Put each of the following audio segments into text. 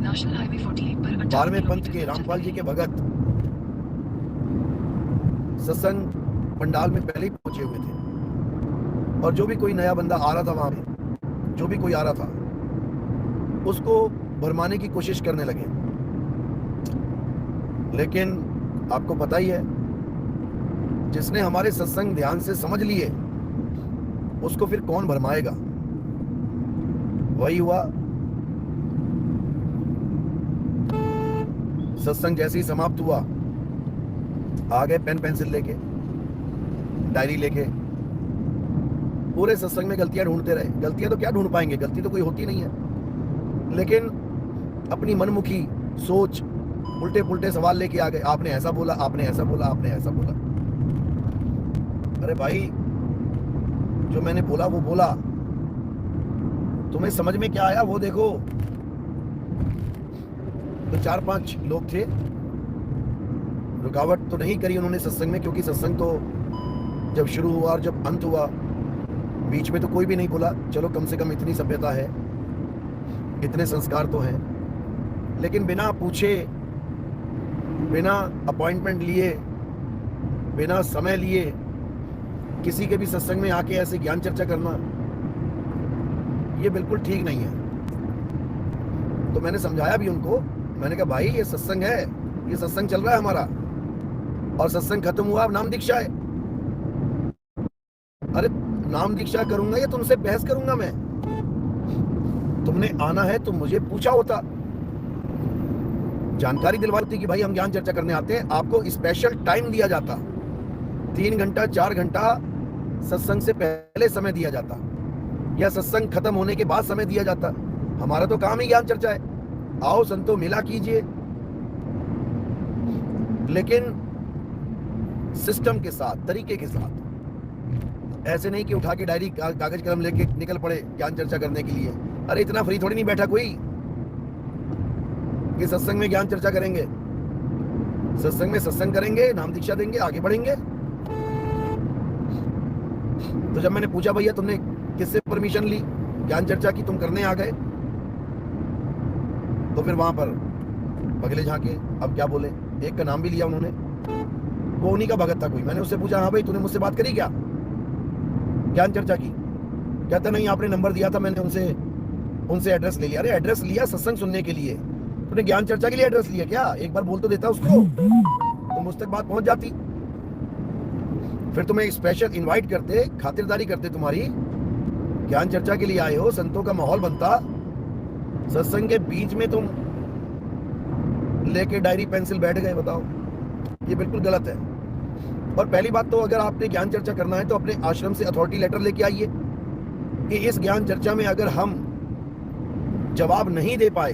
National highway 48 पर 12वें पंथ के रामपाल जी के भगत सत्संग पंडाल में पहले ही पहुंचे हुए थे, और जो भी कोई नया बंदा आ रहा था वहां पे, जो भी कोई आ रहा था उसको भरमाने की कोशिश करने लगे। लेकिन आपको पता ही है, जिसने हमारे सत्संग ध्यान से समझ लिए उसको फिर कौन भरमाएगा। वही हुआ। सत्संग जैसे ही समाप्त हुआ, आ गए पेन पेंसिल लेके, डायरी लेके, पूरे सत्संग में गलतियां ढूंढते रहे। गलतियां तो क्या ढूंढ पाएंगे, गलती तो कोई होती नहीं है, लेकिन अपनी मनमुखी सोच, उल्टे पुल्टे सवाल लेके आ गए। आपने ऐसा बोला, आपने ऐसा बोला, आपने ऐसा बोला। अरे भाई, जो मैंने बोला वो बोला, तुम्हें समझ में क्या आया वो देखो। तो 4-5 लोग थे, रुकावट तो नहीं करी उन्होंने सत्संग में, क्योंकि सत्संग तो जब शुरू हुआ और जब अंत हुआ, बीच में तो कोई भी नहीं बोला। चलो कम से कम इतनी सभ्यता है, इतने संस्कार तो हैं। लेकिन बिना पूछे, बिना अपॉइंटमेंट लिए, बिना समय लिए किसी के भी सत्संग में आके ऐसे ज्ञान चर्चा करना, ये बिल्कुल ठीक नहीं है। तो मैंने समझाया भी उनको। मैंने कहा भाई, ये सत्संग है, ये सत्संग चल रहा है हमारा, और सत्संग खत्म हुआ, अब नाम दीक्षा है। अरे नाम दीक्षा करूंगा या तुमसे बहस करूंगा मैं? तुमने आना है तो मुझे पूछा होता, जानकारी दिलवाती कि भाई हम ज्ञान चर्चा करने आते हैं। आपको स्पेशल टाइम दिया जाता, 3 घंटा 4 घंटा सत्संग से पहले समय दिया जाता, या सत्संग खत्म होने के बाद समय दिया जाता। हमारा तो काम ही ज्ञान चर्चा है, आओ संतो मिला कीजिए। लेकिन सिस्टम के साथ, तरीके के साथ, ऐसे नहीं कि उठा के डायरी कागज कलम लेके निकल पड़े ज्ञान चर्चा करने के लिए। अरे इतना फ्री थोड़ी नहीं बैठा कोई कि सत्संग में ज्ञान चर्चा करेंगे। सत्संग में सत्संग करेंगे, नाम दीक्षा देंगे, आगे बढ़ेंगे। तो जब मैंने पूछा भैया तुमने किससे परमिशन ली ज्ञान चर्चा की, तुम करने आ गए, तो फिर वहां पर बगले झांके। अब क्या बोले, एक का नाम भी लिया उन्होंने, वो उन्हीं का भगत था कोई। मैंने उससे पूछा, हाँ भाई तूने मुझसे बात करी क्या ज्ञान चर्चा की? कहता नहीं, आपने नंबर दिया था, मैंने उनसे एड्रेस ले लिया। अरे एड्रेस लिया सत्संग सुनने के लिए, तूने ज्ञान चर्चा के लिए एड्रेस लिया क्या? एक बार बोल तो देता उसको, तो मुझ तक बात पहुंच जाती। फिर तुम्हें स्पेशल इनवाइट करते, खातिरदारी करते तुम्हारी, ज्ञान चर्चा के लिए आए हो, संतों का माहौल बनता। सत्संग के बीच में तुम लेके डायरी पेंसिल बैठ गए, बताओ, ये बिल्कुल गलत है। और पहली बात तो, अगर आपने ज्ञान चर्चा करना है तो अपने आश्रम से अथॉरिटी लेटर लेके आइए कि इस ज्ञान चर्चा में अगर हम जवाब नहीं दे पाए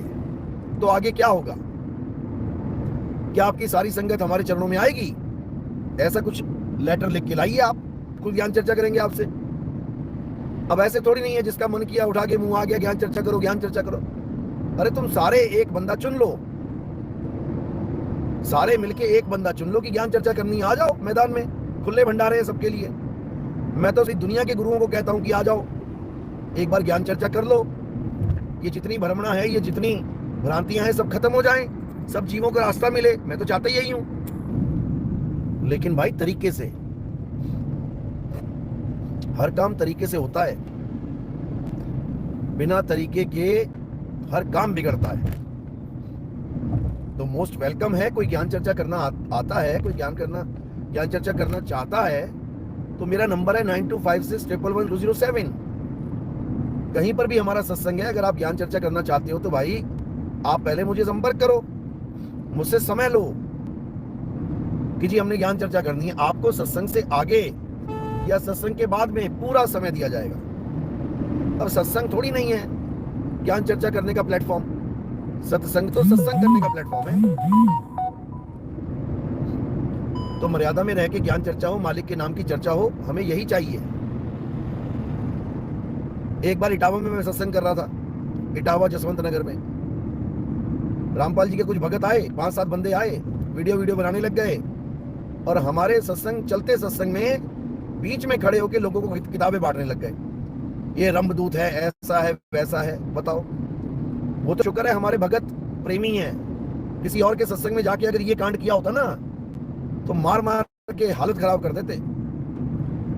तो आगे क्या होगा। क्या आपकी सारी संगत हमारे चरणों में आएगी? ऐसा कुछ लेटर लिख के लाइए, आप कुछ ज्ञान चर्चा करेंगे आपसे। अब ऐसे थोड़ी नहीं है जिसका मन किया उठा के मुंह आ गया ज्ञान चर्चा करो, ज्ञान चर्चा करो। अरे तुम सारे एक बंदा चुन लो, सारे मिलके एक बंदा चुन लो कि ज्ञान चर्चा करनी, आ जाओ मैदान में, खुले भंडारे हैं सबके लिए। मैं तो दुनिया के गुरुओं को कहता हूं कि आ जाओ, एक बार ज्ञान चर्चा कर लो। ये जितनी भ्रमणा है, ये जितनी भ्रांतियां हैं, सब खत्म हो जाएं, सब जीवों का रास्ता मिले। मैं तो चाहता यही हूं, लेकिन भाई तरीके से, हर काम तरीके से होता है, बिना तरीके के हर काम बिगड़ता है। तो मोस्ट वेलकम है, कोई ज्ञान चर्चा करना आता है, कोई ज्ञान चर्चा करना चाहता है, तो मेरा नंबर है 9256111207। कहीं पर भी हमारा सत्संग है, अगर आप ज्ञान चर्चा करना चाहते हो तो भाई आप पहले मुझे संपर्क करो, मुझसे समय लो कि जी हमने ज्ञान चर्चा करनी है। आपको सत्संग से आगे या सत्संग के बाद में पूरा समय दिया जाएगा। अब सत्संग थोड़ी नहीं है ज्ञान चर्चा करने का प्लेटफॉर्म, सत्संग तो सत्संग करने का प्लेटफॉर्म है। तो मर्यादा में रह के ज्ञान चर्चा हो, मालिक के नाम की चर्चा हो, हमें यही चाहिए। एक बार इटावा में मैं सत्संग कर रहा था, इटावा जसवंत नगर में। रामपाल जी के कुछ भगत आए, 5-7 बंदे आए, वीडियो बनाने लग गए, और हमारे सत्संग चलते सत्संग में बीच में खड़े होकर लोगों को किताबें बांटने लग गए। ये रंभदूत है, ऐसा है, वैसा है। बताओ, वो तो शुक्र है हमारे भगत प्रेमी हैं, किसी और के सत्संग में जाके अगर ये कांड किया होता ना तो मार मार के हालत खराब कर देते।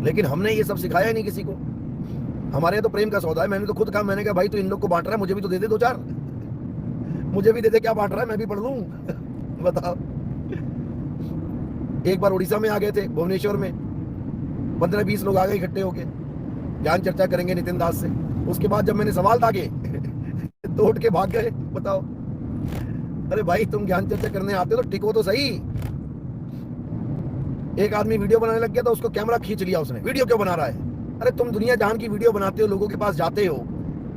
लेकिन हमने ये सब सिखाया ही नहीं किसी को। हमारे यहाँ तो प्रेम का सौदा है। मैंने तो खुद कहा, मैंने कहा भाई तू इन लोग को बांट रहा है, मुझे भी तो दे दे 2-4, मुझे भी दे दे, क्या बांट रहा है, मैं भी पढ़ लूं। बताओ। एक बार उड़ीसा में आ गए थे, भुवनेश्वर में 15-20 लोग आ गए इकट्ठे होके, ज्ञान चर्चा करेंगे नितिन दास से। उसके बाद जब मैंने सवाल दागे तो उठ के भाग गए। बताओ, अरे भाई तुम ज्ञान चर्चा करने आते हो तो टिको तो सही। एक आदमी वीडियो बनाने लग गया तो उसको कैमरा खींच लिया उसने, वीडियो क्यों बना रहा है? अरे तुम दुनिया जहान की वीडियो बनाते हो, लोगों के पास जाते हो,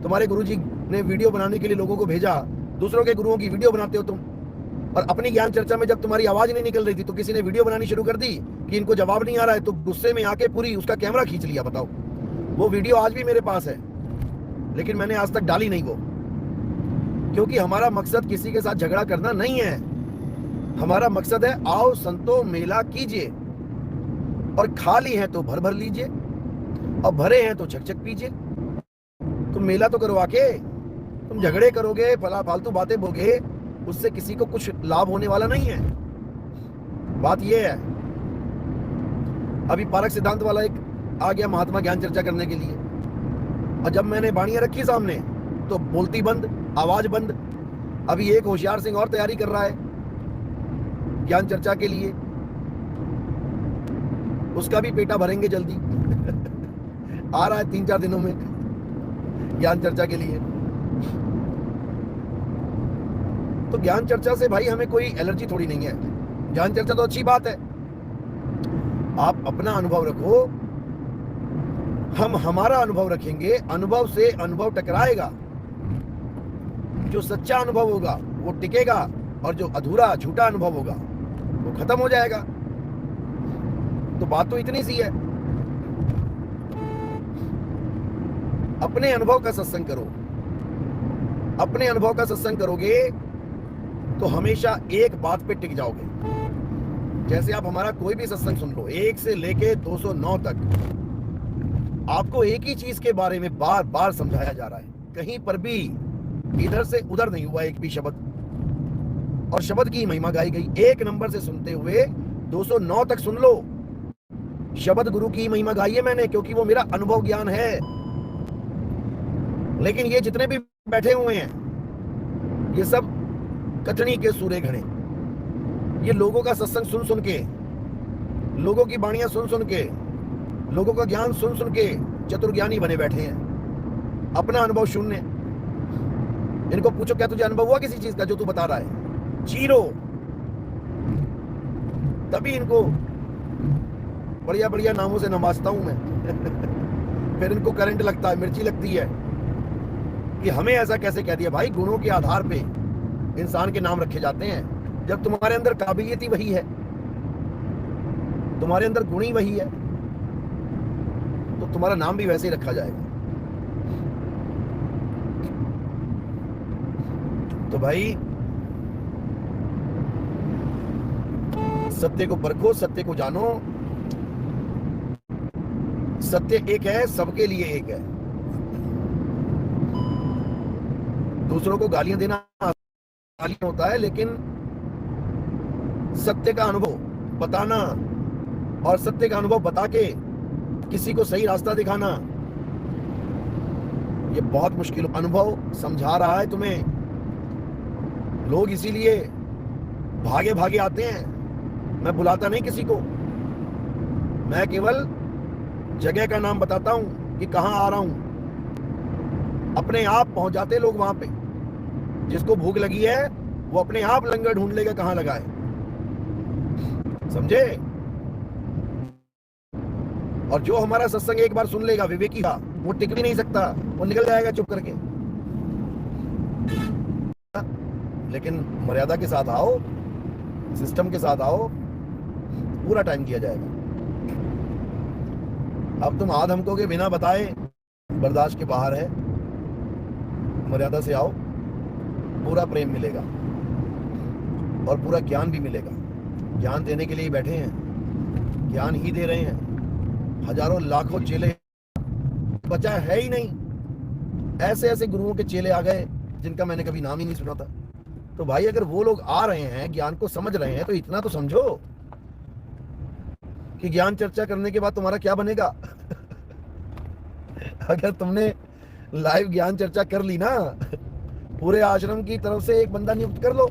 तुम्हारे गुरुजी ने वीडियो बनाने के लिए लोगों को भेजा, दूसरों के गुरुओं की वीडियो बनाते हो तुम। और अपनी ज्ञान चर्चा में जब तुम्हारी आवाज नहीं निकल रही थी तो किसी ने वीडियो बनानी शुरू कर दी कि इनको जवाब नहीं आ रहा है, तो गुस्से में आके पूरी उसका कैमरा खींच लिया। बताओ, वो वीडियो आज भी मेरे पास है, लेकिन मैंने आज तक डाली नहीं वो, क्योंकि हमारा मकसद किसी के साथ झगड़ा करना नहीं है। हमारा मकसद है आओ संतो मेला कीजिए, और खाली है तो भर भर लीजिए, और भरे हैं तो चक पीजिए। तुम मेला तो करवा के तुम झगड़े करोगे, फालतू बातें बोगे, उससे किसी को कुछ लाभ होने वाला नहीं है। बात यह है, अभी पारक सिद्धांत वाला एक आ गया महात्मा ज्ञान चर्चा करने के लिए, और जब मैंने बाणियां रखी सामने तो बोलती बंद, आवाज बंद। अभी एक होशियार सिंह और तैयारी कर रहा है ज्ञान चर्चा के लिए, उसका भी पेटा भरेंगे जल्दी। आ रहा है 3-4 दिनों में ज्ञान चर्चा के लिए। तो ज्ञान चर्चा से भाई हमें कोई एलर्जी थोड़ी नहीं है। ज्ञान चर्चा तो अच्छी बात है, आप अपना अनुभव रखो, हम हमारा अनुभव रखेंगे, अनुभव से अनुभव टकराएगा। जो सच्चा अनुभव होगा वो टिकेगा, और जो अधूरा झूठा अनुभव होगा वो खत्म हो जाएगा। तो बात तो इतनी सी है, अपने अनुभव का सत्संग करो। अपने अनुभव का सत्संग करोगे तो हमेशा एक बात पे टिक जाओगे। जैसे आप हमारा कोई भी सत्संग सुन लो, 1 से लेके 209 तक, आपको एक ही चीज के बारे में बार बार समझाया जा रहा है। कहीं पर भी इधर से उधर नहीं हुआ एक भी शब्द, और शब्द की महिमा गाई गई। 1 नंबर से सुनते हुए 209 तक सुन लो, शब्द गुरु की महिमा गाई है मैंने, क्योंकि वो मेरा अनुभव ज्ञान है। लेकिन ये जितने भी बैठे हुए हैं, ये सब कथनी के सूरे घड़े, ये लोगों का सत्संग सुन सुन के, लोगों की बाणियां सुन सुन के, लोगों का ज्ञान सुन सुन के चतुर्ज्ञानी बने बैठे हैं। अपना अनुभव शून्य। इनको पूछो क्या तुझे अनुभव हुआ किसी चीज का जो तू बता रहा है? जीरो। तभी इनको बढ़िया बढ़िया नामों से नवाजता हूं मैं। फिर इनको करंट लगता है, मिर्ची लगती है कि हमें ऐसा कैसे कह दिया। भाई गुणों के आधार पे इंसान के नाम रखे जाते हैं। जब तुम्हारे अंदर काबिलियत ही वही है, तुम्हारे अंदर गुण ही वही है, तो तुम्हारा नाम भी वैसे ही रखा जाएगा। तो भाई सत्य को परखो, सत्य को जानो। सत्य एक है, सबके लिए एक है। दूसरों को गालियां देना गालियां होता है, लेकिन सत्य का अनुभव बताना और सत्य का अनुभव बता के किसी को सही रास्ता दिखाना, ये बहुत मुश्किल। अनुभव समझा रहा है तुम्हें, लोग इसीलिए भागे भागे आते हैं। मैं बुलाता नहीं किसी को, मैं केवल जगह का नाम बताता हूं कि कहां आ रहा हूं। अपने आप पहुंच जाते लोग वहां पे। जिसको भूख लगी है वो अपने आप लंगर ढूंढ लेगा कहां लगा है, समझे? और जो हमारा सत्संग एक बार सुन लेगा विवेकी का, वो टिक भी नहीं सकता, वो निकल जाएगा चुप करके। लेकिन मर्यादा के साथ आओ, सिस्टम के साथ आओ, पूरा टाइम दिया जाएगा। अब तुम आध हमको के बिना बताए बर्दाश्त के बाहर है। मर्यादा से आओ, पूरा प्रेम मिलेगा और पूरा ज्ञान भी मिलेगा। ज्ञान देने के लिए ही बैठे हैं, ज्ञान ही दे रहे हैं। हजारों लाखों चेले बचा है ही नहीं। ऐसे ऐसे गुरुओं के चेले आ गए जिनका मैंने कभी नाम ही नहीं सुना था। तो भाई अगर वो लोग आ रहे हैं, ज्ञान को समझ रहे हैं, तो इतना तो समझो कि ज्ञान चर्चा करने के बाद तुम्हारा क्या बनेगा। अगर तुमने लाइव ज्ञान चर्चा कर ली ना, पूरे आश्रम की तरफ से एक बंदा नियुक्त कर लो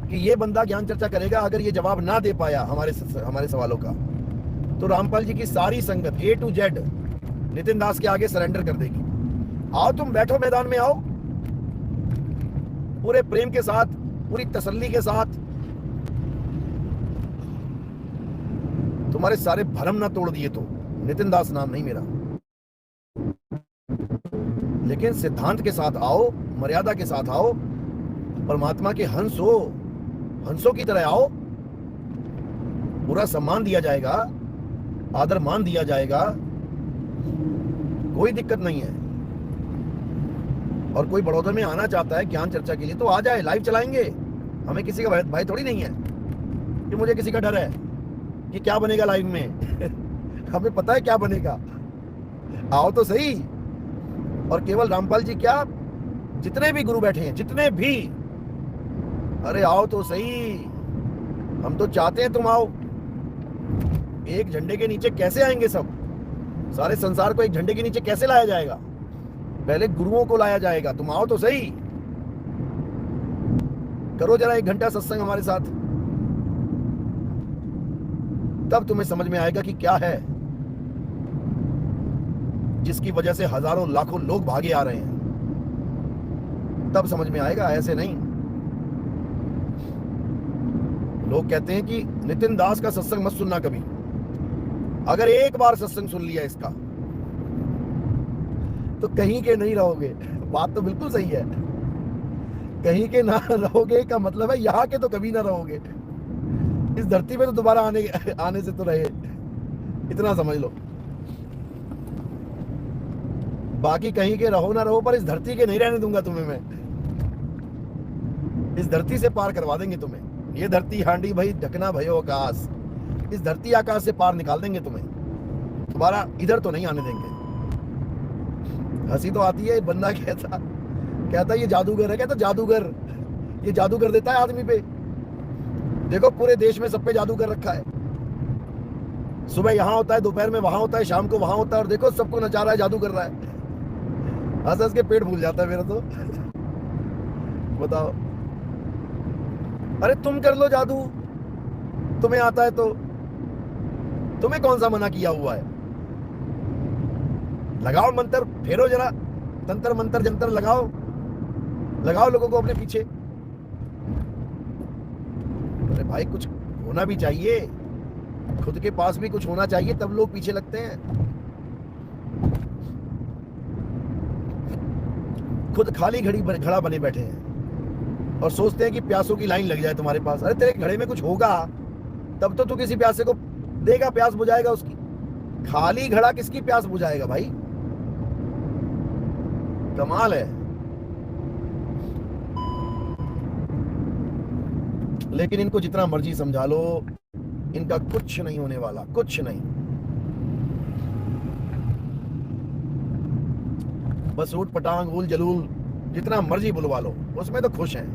कि ये बंदा ज्ञान चर्चा करेगा। अगर ये जवाब ना दे पाया हमारे सवालों का, तो रामपाल जी की सारी संगत A to Z नितिन दास के आगे सरेंडर कर देगी। आओ, तुम बैठो, मैदान में आओ, पूरे प्रेम के साथ, पूरी तसल्ली के साथ। तुम्हारे सारे भरम ना तोड़ दिए तो। नितिन दास नाम नहीं मेरा, लेकिन सिद्धांत के साथ आओ, मर्यादा के साथ आओ, परमात्मा के हंस हो, हंसों की तरह आओ। पूरा सम्मान दिया जाएगा, आदर मान दिया जाएगा, कोई दिक्कत नहीं है। और कोई बड़ौदा में आना चाहता है ज्ञान चर्चा के लिए तो आ जाए, लाइव चलाएंगे। हमें किसी का भय थोड़ी नहीं है कि मुझे किसी का डर है कि क्या बनेगा लाइव में। हमें पता है क्या बनेगा। आओ तो सही। और केवल रामपाल जी क्या, जितने भी गुरु बैठे हैं, जितने भी, अरे आओ तो सही। हम तो चाहते हैं तुम आओ। एक झंडे के नीचे कैसे आएंगे सब? सारे संसार को एक झंडे के नीचे कैसे लाया जाएगा? पहले गुरुओं को लाया जाएगा। तुम आओ तो सही। करो जरा 1 घंटा सत्संग हमारे साथ, तब तुम्हें समझ में आएगा कि क्या है जिसकी वजह से हजारों लाखों लोग भागे आ रहे हैं। तब समझ में आएगा, ऐसे नहीं। लोग कहते हैं कि नितिन दास का सत्संग मत सुनना कभी। अगर एक बार सत्संग सुन लिया इसका तो कहीं के नहीं रहोगे। बात तो बिल्कुल सही है। कहीं के ना रहोगे का मतलब है यहां के तो कभी ना रहोगे। इस धरती पे तो दोबारा आने से तो रहे, इतना समझ लो। बाकी कहीं के रहो ना रहो, पर इस धरती के नहीं रहने दूंगा तुम्हें मैं। इस धरती से पार करवा देंगे तुम्हें। ये धरती हांडी भाई, ढकना भयो आकाश। इस धरती आकाश से पार निकाल देंगे तुम्हें। तुम्हारा इधर तो नहीं आने देंगे। हंसी तो आती है। बंदा कहता ये जादूगर है। कहता जादूगर, ये जादू कर देता है आदमी पे। देखो पूरे देश में सब पे जादू कर रखा है। सुबह यहां होता है, दोपहर में वहां होता है, शाम को वहां होता है, और देखो सबको नचा रहा है, जादू कर रहा है। हंस हंस के पेट फूल जाता है मेरा तो। बताओ। अरे तुम कर लो जादू, तुम्हें आता है तो। तुम्हें कौन सा मना किया हुआ है? लगाओ मंत्र, फेरो जरा, तंत्र मंत्र जंतर लगाओ, लगाओ लोगों को अपने पीछे। अरे भाई कुछ होना भी चाहिए, खुद के पास भी कुछ होना चाहिए, तब लोग पीछे लगते हैं। खुद खाली घड़ा बने बैठे हैं और सोचते हैं कि प्यासों की लाइन लग जाए तुम्हारे पास। अरे तेरे घड़े में कुछ होगा तब तो तू किसी प्यासे को देगा, प्यास बुझाएगा उसकी। खाली घड़ा किसकी प्यास बुझाएगा भाई? कमाल है। लेकिन इनको जितना मर्जी समझा लो, इनका कुछ नहीं होने वाला, कुछ नहीं। बस ऊट पटांग उल जलूल जितना मर्जी बुलवा लो, उसमें तो खुश हैं।